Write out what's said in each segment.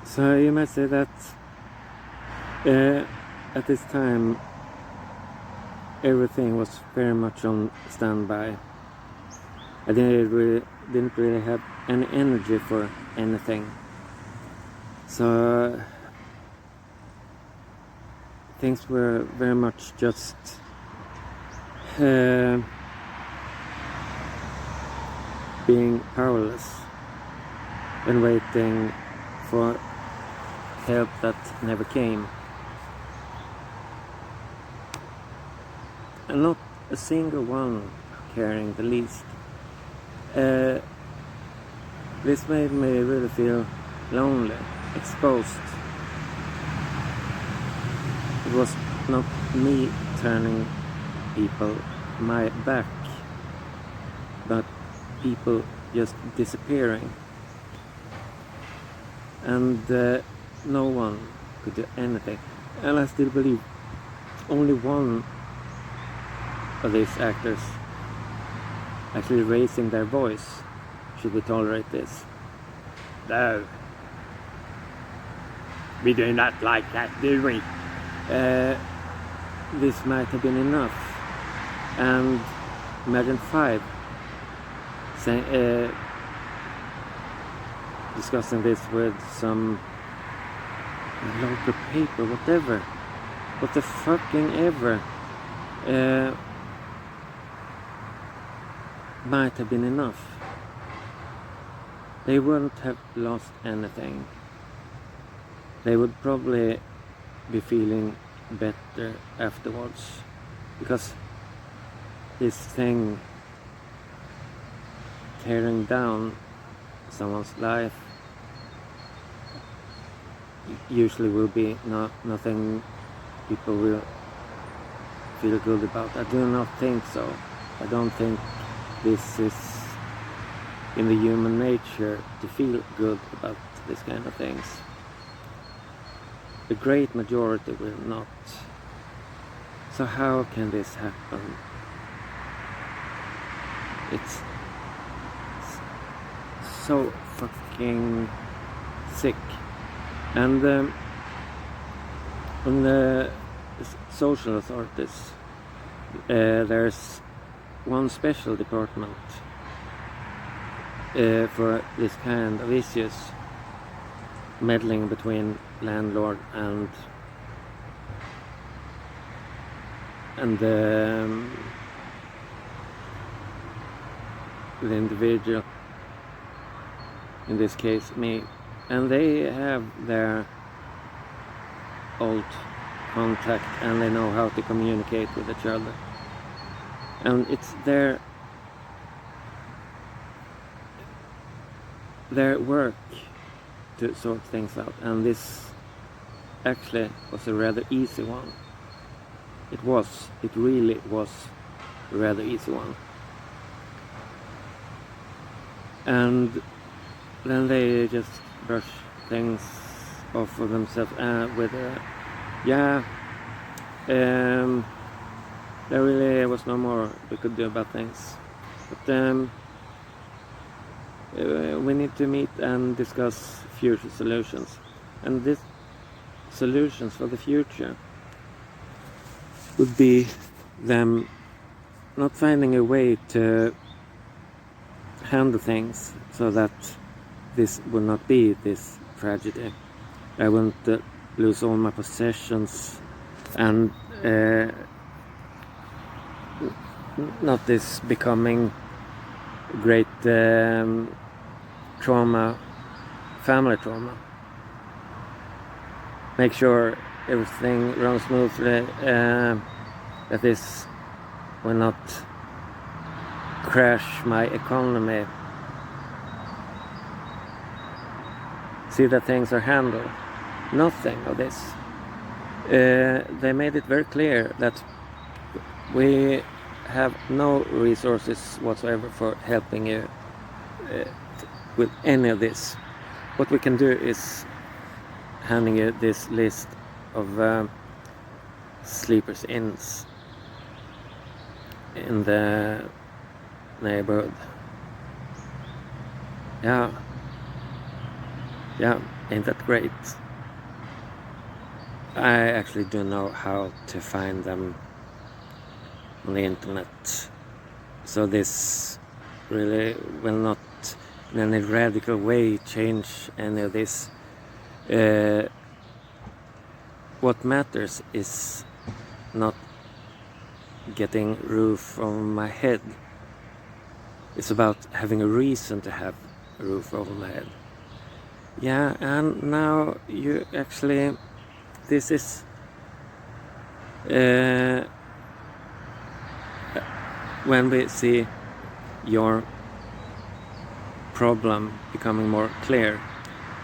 So you might say that at this time everything was very much on standby. I didn't really have any energy for anything. So things were very much just being powerless and waiting for help that never came. And not a single one caring the least. This made me really feel lonely, exposed. It was not me turning people my back, but people just disappearing. And no one could do anything. And I still believe only one of these actors actually raising their voice should we tolerate this. No, we do not like that, do we? This might have been enough. And imagine 5 saying, discussing this with some local paper, whatever, what the fucking ever, might have been enough. They wouldn't have lost anything. They would probably be feeling better afterwards, because this thing tearing down someone's life usually will be nothing people will feel good about. I do not think so. I don't think this is in the human nature to feel good about this kind of things. The great majority will not. So how can this happen? It's so fucking sick. And on the social authorities, there's one special department for this kind of issues, meddling between landlord and the individual, in this case me, and they have their old contact and they know how to communicate with each other, and it's their work to sort things out. And this actually was a rather easy one. It really was a rather easy one. And then they just brush things off of themselves with there really was no more we could do about things. But we need to meet and discuss future solutions. And these solutions for the future would be them not finding a way to handle things so that this will not be this tragedy. I wouldn't lose all my possessions, and not this becoming great trauma, family trauma. Make sure everything runs smoothly, that this will not crash my economy. See that things are handled. Nothing of this. They made it very clear that we have no resources whatsoever for helping you with any of this. What we can do is handing you this list of sleepers inns in the neighborhood. Yeah. Yeah, ain't that great? I actually don't know how to find them on the internet, so this really will not in any radical way change any of this. What matters is not getting roof over my head. It's about having a reason to have a roof over my head. Yeah, and now you actually, this is when we see your problem becoming more clear,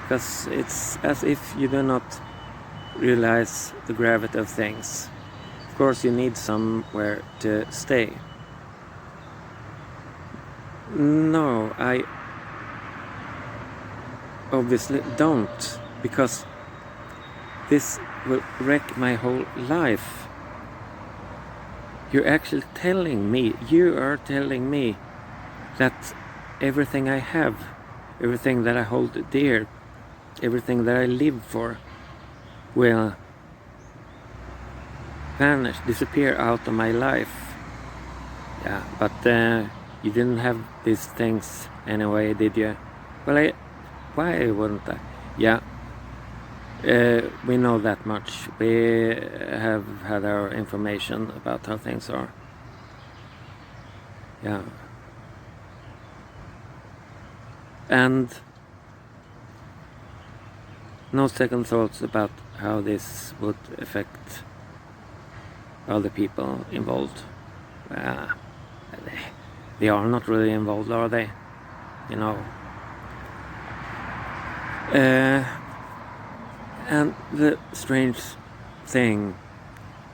because it's as if you do not realize the gravity of things. Of course, you need somewhere to stay. No, I obviously don't, because this will wreck my whole life. You're actually telling me, you are telling me that everything I have, everything that I hold dear, everything that I live for will vanish, disappear out of my life. Yeah, but you didn't have these things anyway, did you? Well, why wouldn't I? Yeah, we know that much. We have had our information about how things are. Yeah. And no second thoughts about how this would affect other people involved. They are not really involved, are they? You know. And the strange thing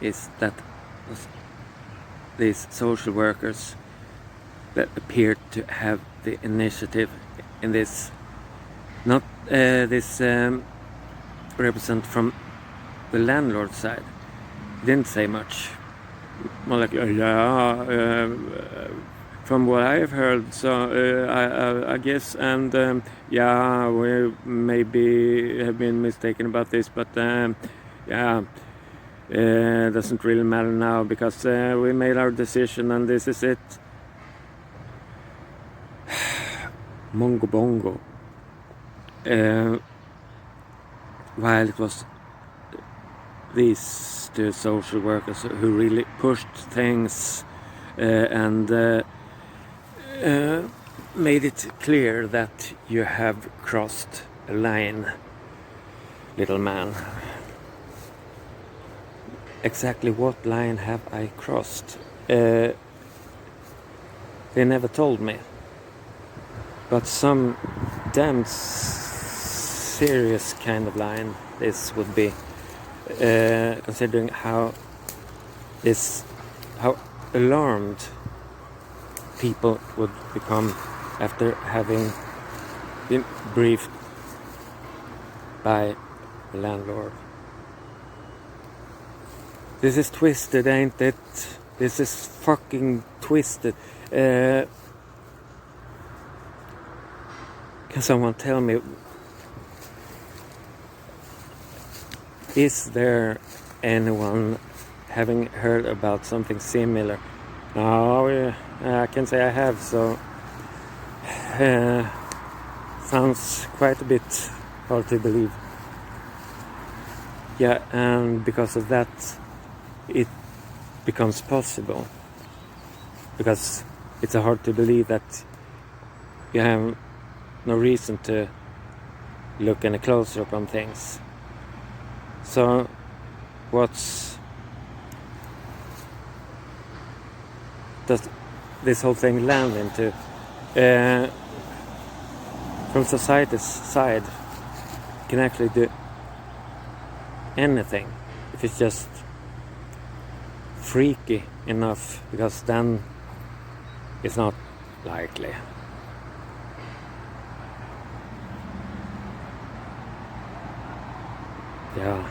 is that these social workers that appear to have the initiative in this, not this represent from the landlord side, didn't say much. More like, from what I've heard, so I guess, and yeah, we maybe have been mistaken about this, but yeah, doesn't really matter now, because we made our decision and this is it. Mongo bongo. While it was these two social workers who really pushed things and made it clear that you have crossed a line, little man. Exactly what line have I crossed? They never told me. But some damn serious kind of line this would be, considering how alarmed people would become after having been briefed by the landlord. This is twisted, ain't it? This is fucking twisted. Can someone tell me, is there anyone having heard about something similar? No, I can say I have, so sounds quite a bit hard to believe. Yeah, and because of that, it becomes possible. Because it's hard to believe that you have no reason to look any closer upon things. So, does this whole thing land into? From society's side, you can actually do anything if it's just freaky enough, because then it's not likely. Yeah.